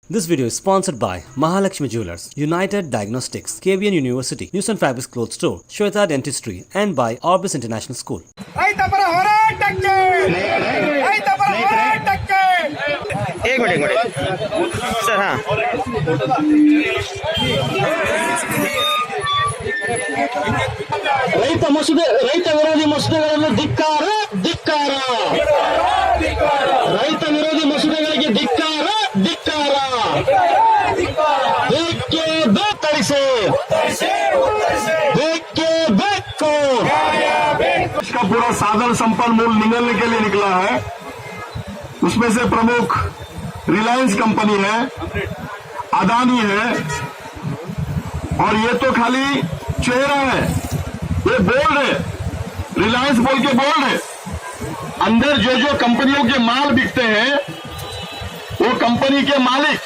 This video is sponsored by Mahalakshmi Jewelers, United Diagnostics, KVN University, News and Fabrics Clothes Store, Shweta Dentistry, and by Orbis International School. Sir ಹಾಂ ರೈತ ವಿರೋಧಿ ಮಸೂದೆಗಳನ್ನು ಧಿಕ್ಕಾರ ಧಿಕ್ಕಾರ ರೈತ ವಿರೋಧಿ ಮಸೂದೆಗಳಿಗೆ ಧಿಕ್ಕಾರ ಧಿಕ್ಕಾರ ಬೇಕೇ ಬೇಕರಿಸಿ ಬೇಕೇ ಬೇಕು इसका पूरा साधन संपन्न निकलने के लिए निकला है। उसमें से प्रमुख रिलायंस कंपनी है, अदानी है, और ये तो खाली चेहरा है, ये बोर्ड है, रिलायंस बोल के बोर्ड है। अंदर जो जो कंपनियों के माल बिकते हैं वो कंपनी के मालिक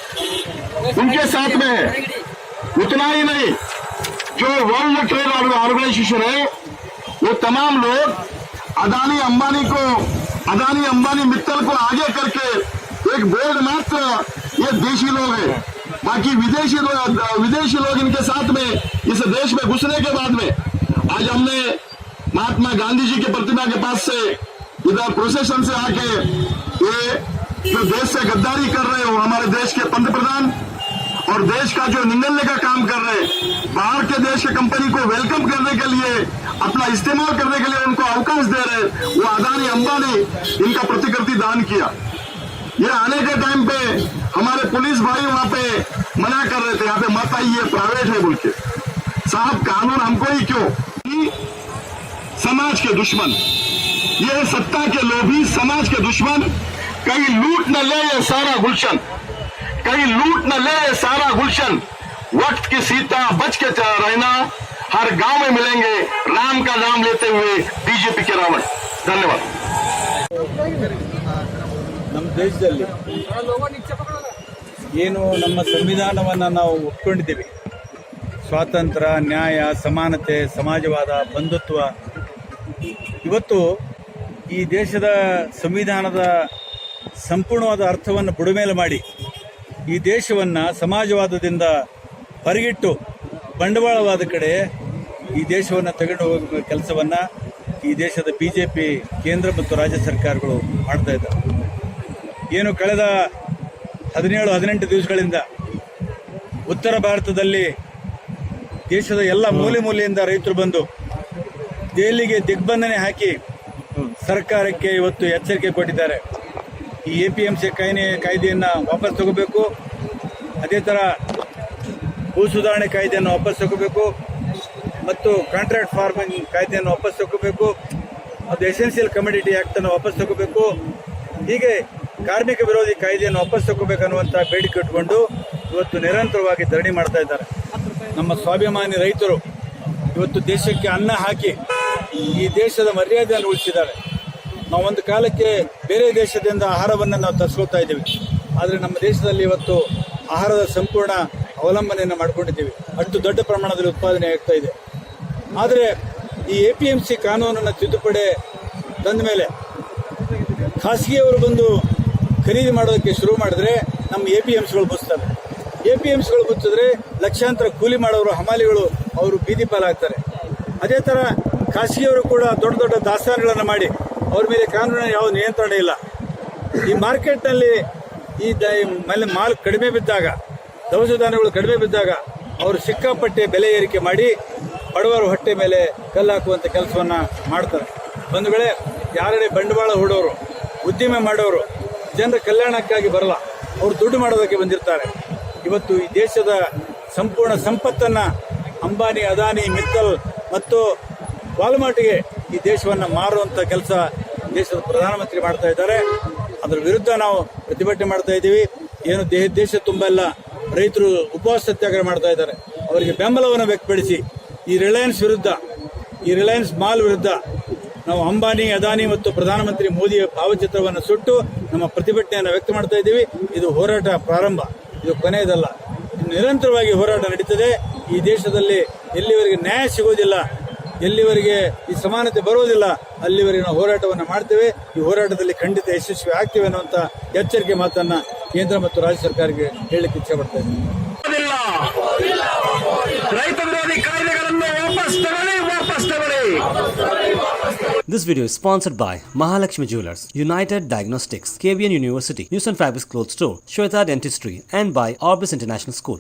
उनके साथ में है। उतना ही नहीं, जो वर्ल्ड ट्रेड ऑर्गेनाइजेशन है वो तमाम लोग अदानी अंबानी मित्तल को आगे करके एक बोर्ड मात्र ये देशी लोग हैं, बाकी विदेशी लोग इनके साथ में इस देश में घुसने के बाद में आज हमने महात्मा गांधी जी की प्रतिमा के पास से इधर प्रोसेशन से आके ये जो देश से गद्दारी कर रहे हो हमारे देश के पंतप्रधान और देश का जो निगलने का काम कर रहे, बाहर के देश के कंपनी को वेलकम करने के लिए, अपना इस्तेमाल करने के लिए उनको अवकाश दे रहे, वो अदानी अंबानी इनका प्रतिकृति दान किया। ये आने के टाइम पे हमारे पुलिस भाई वहां पे मना कर रहे थे, यहाँ पे मत आइए, प्राइवेट है बोल के। साहब कानून हमको ही क्यों? समाज के दुश्मन, ये सत्ता के लोभी समाज के दुश्मन, कहीं लूट न ले ये सारा गुलशन, कहीं लूट न ले ये सारा गुलशन, वक्त की सीता बच के रहना, हर गांव में मिलेंगे राम का नाम लेते हुए बीजेपी के रावण। धन्यवाद। ನಮ್ಮ ದೇಶದಲ್ಲಿ ಏನು ನಮ್ಮ ಸಂವಿಧಾನವನ್ನು ನಾವು ಒಪ್ಕೊಂಡಿದ್ದೀವಿ, ಸ್ವಾತಂತ್ರ್ಯ, ನ್ಯಾಯ, ಸಮಾನತೆ, ಸಮಾಜವಾದ, ಬಂಧುತ್ವ, ಇವತ್ತು ಈ ದೇಶದ ಸಂವಿಧಾನದ ಸಂಪೂರ್ಣವಾದ ಅರ್ಥವನ್ನು ಬುಡಮೇಲೆ ಮಾಡಿ ಈ ದೇಶವನ್ನು ಸಮಾಜವಾದದಿಂದ ಹೊರಗಿಟ್ಟು ಬಂಡವಾಳವಾದ ಕಡೆ ಈ ದೇಶವನ್ನು ತಗೊಂಡು ಹೋಗುವ ಕೆಲಸವನ್ನು ಈ ದೇಶದ BJP ಕೇಂದ್ರ ಮತ್ತು ರಾಜ್ಯ ಸರ್ಕಾರಗಳು ಮಾಡ್ತಾ ಇದ್ದಾರೆ. ಏನು ಕಳೆದ 17-18 ದಿವಸಗಳಿಂದ ಉತ್ತರ ಭಾರತದಲ್ಲಿ ದೇಶದ ಎಲ್ಲ ಮೂಲೆಯಿಂದ ರೈತರು ಬಂದು ದೆಹಲಿಗೆ ದಿಗ್ಬಂಧನೆ ಹಾಕಿ ಸರ್ಕಾರಕ್ಕೆ ಇವತ್ತು ಎಚ್ಚರಿಕೆ ಕೊಟ್ಟಿದ್ದಾರೆ. ಈ APMC ಕಾಯ್ದೆಯನ್ನು ವಾಪಸ್ ತಗೋಬೇಕು, ಅದೇ ಥರ ಭೂ ಸುಧಾರಣೆ ಕಾಯ್ದೆಯನ್ನು ವಾಪಸ್ ತಗೋಬೇಕು, ಮತ್ತು ಕಾಂಟ್ರಾಕ್ಟ್ ಫಾರ್ಮಿಂಗ್ ಕಾಯ್ದೆಯನ್ನು ವಾಪಸ್ ತಗೋಬೇಕು, ಅದು ಎಸೆನ್ಷಿಯಲ್ ಕಮೋಡಿಟಿ ಆ್ಯಕ್ಟನ್ನು ವಾಪಸ್ ತಗೋಬೇಕು, ಹೀಗೆ ಕಾರ್ಮಿಕ ವಿರೋಧಿ ಕಾಯ್ದೆಯನ್ನು ವಾಪಸ್ ತಗೋಬೇಕನ್ನುವಂಥ ಬೇಡಿಕೆ ಇಟ್ಕೊಂಡು ಇವತ್ತು ನಿರಂತರವಾಗಿ ಧರಣಿ ಮಾಡ್ತಾ ಇದ್ದಾರೆ. ನಮ್ಮ ಸ್ವಾಭಿಮಾನಿ ರೈತರು ಇವತ್ತು ದೇಶಕ್ಕೆ ಅನ್ನ ಹಾಕಿ ಈ ದೇಶದ ಮರ್ಯಾದೆಯನ್ನು ಉಳಿಸಿದ್ದಾರೆ. ನಾವು ಒಂದು ಕಾಲಕ್ಕೆ ಬೇರೆ ದೇಶದಿಂದ ಆಹಾರವನ್ನು ನಾವು ತರಿಸ್ಕೊಳ್ತಾ ಇದ್ದೀವಿ, ಆದರೆ ನಮ್ಮ ದೇಶದಲ್ಲಿ ಇವತ್ತು ಆಹಾರದ ಸಂಪೂರ್ಣ ಅವಲಂಬನೆಯನ್ನು ಮಾಡ್ಕೊಂಡಿದ್ದೀವಿ. ಅಷ್ಟು ದೊಡ್ಡ ಪ್ರಮಾಣದಲ್ಲಿ ಉತ್ಪಾದನೆ ಆಗ್ತಾ ಇದೆ. ಆದರೆ ಈ APMC ಕಾನೂನನ್ನು ತಿದ್ದುಪಡಿ ತಂದ ಮೇಲೆ ಖಾಸಗಿಯವರು ಬಂದು ಖರೀದಿ ಮಾಡೋದಕ್ಕೆ ಶುರು ಮಾಡಿದ್ರೆ ನಮ್ಮ APMCಗಳು ಬುಚ್ತವೆ. APMCಗಳು ಬುಚ್ಚಿದ್ರೆ ಲಕ್ಷಾಂತರ ಕೂಲಿ ಮಾಡೋರು, ಹಮಾಲಿಗಳು ಅವರು ಬೀದಿ ಪಾಲಾಗ್ತಾರೆ. ಅದೇ ಥರ ಖಾಸಗಿಯವರು ಕೂಡ ದೊಡ್ಡ ದೊಡ್ಡ ದಾಸ್ತಾನುಗಳನ್ನು ಮಾಡಿ ಅವ್ರ ಮೇಲೆ ಕಾನೂನಿನ ಯಾವ ನಿಯಂತ್ರಣ ಇಲ್ಲ. ಈ ಮಾರ್ಕೆಟ್ನಲ್ಲಿ ಈ ಮಾಲ್ ಕಡಿಮೆ ಬಿದ್ದಾಗ, ದವಸ ಧಾನ್ಯಗಳು ಕಡಿಮೆ ಬಿದ್ದಾಗ ಅವರು ಸಿಕ್ಕಾಪಟ್ಟೆ ಬೆಲೆ ಏರಿಕೆ ಮಾಡಿ ಬಡವರ ಹೊಟ್ಟೆ ಮೇಲೆ ಕಲ್ಲು ಹಾಕುವಂಥ ಕೆಲಸವನ್ನು ಮಾಡ್ತಾರೆ. ಬಂಧುಗಳೇ, ಯಾರೇ ಬಂಡವಾಳ ಹೂಡೋರು, ಉದ್ದಿಮೆ ಮಾಡೋರು ಜನರ ಕಲ್ಯಾಣಕ್ಕಾಗಿ ಬರಲ್ಲ, ಅವರು ದುಡ್ಡು ಮಾಡೋದಕ್ಕೆ ಬಂದಿರ್ತಾರೆ. ಇವತ್ತು ಈ ದೇಶದ ಸಂಪೂರ್ಣ ಸಂಪತ್ತನ್ನು ಅಂಬಾನಿ, ಅದಾನಿ, ಮಿತ್ತಲ್ ಮತ್ತು ವಾಲ್ಮಾರ್ಟ್ಗೆ ಈ ದೇಶವನ್ನು ಮಾರುವಂಥ ಕೆಲಸ ದೇಶದ ಪ್ರಧಾನಮಂತ್ರಿ ಮಾಡ್ತಾ ಇದ್ದಾರೆ. ಅದರ ವಿರುದ್ಧ ನಾವು ಪ್ರತಿಭಟನೆ ಮಾಡ್ತಾ ಇದ್ದೀವಿ. ಏನು ದೇಶ ತುಂಬೆಲ್ಲ ರೈತರು ಉಪವಾಸ ಸತ್ಯಾಗ್ರಹ ಮಾಡ್ತಾ ಇದ್ದಾರೆ, ಅವರಿಗೆ ಬೆಂಬಲವನ್ನು ವ್ಯಕ್ತಪಡಿಸಿ ಈ ರಿಲಯನ್ಸ್ ಮಾಲ್ ವಿರುದ್ಧ ನಾವು ಅಂಬಾನಿ, ಅದಾನಿ ಮತ್ತು ಪ್ರಧಾನಮಂತ್ರಿ ಮೋದಿಯ ಭಾವಚಿತ್ರವನ್ನು ಸುಟ್ಟು ನಮ್ಮ ಪ್ರತಿಭಟನೆಯನ್ನು ವ್ಯಕ್ತ ಮಾಡ್ತಾ ಇದ್ದೀವಿ. ಇದು ಹೋರಾಟ ಪ್ರಾರಂಭ, ಇದು ಕೊನೆಯದಲ್ಲ. ನಿರಂತರವಾಗಿ ಹೋರಾಟ ನಡೀತದೆ. ಈ ದೇಶದಲ್ಲಿ ಎಲ್ಲಿವರೆಗೆ ನ್ಯಾಯ ಸಿಗೋದಿಲ್ಲ, ಎಲ್ಲಿವರೆಗೆ ಈ ಸಮಾನತೆ ಬರೋದಿಲ್ಲ, ಅಲ್ಲಿವರೆಗೆ ನಾವು ಹೋರಾಟವನ್ನು ಮಾಡ್ತೇವೆ. ಈ ಹೋರಾಟದಲ್ಲಿ ಖಂಡಿತ ಯಶಸ್ವಿ ಆಗ್ತೇವೆ ಅನ್ನುವಂಥ ಎಚ್ಚರಿಕೆ ಮಾತನ್ನು ಕೇಂದ್ರ ಮತ್ತು ರಾಜ್ಯ ಸರ್ಕಾರಕ್ಕೆ ಹೇಳಲಿಕ್ಕೆ ಇಚ್ಛೆ ಪಡ್ತಾ ಇದ್ದೀನಿ. ರೈತ ವಿರೋಧಿ ಕಾಯ್ದೆಗಳನ್ನು ವಾಪಸ್ ತಗೊಳ್ಳಿ. This video is sponsored by Mahalakshmi Jewelers, United Diagnostics, KVN University, News and Fabrics Clothes Store, Shweta Dentistry, and by Orbis International School.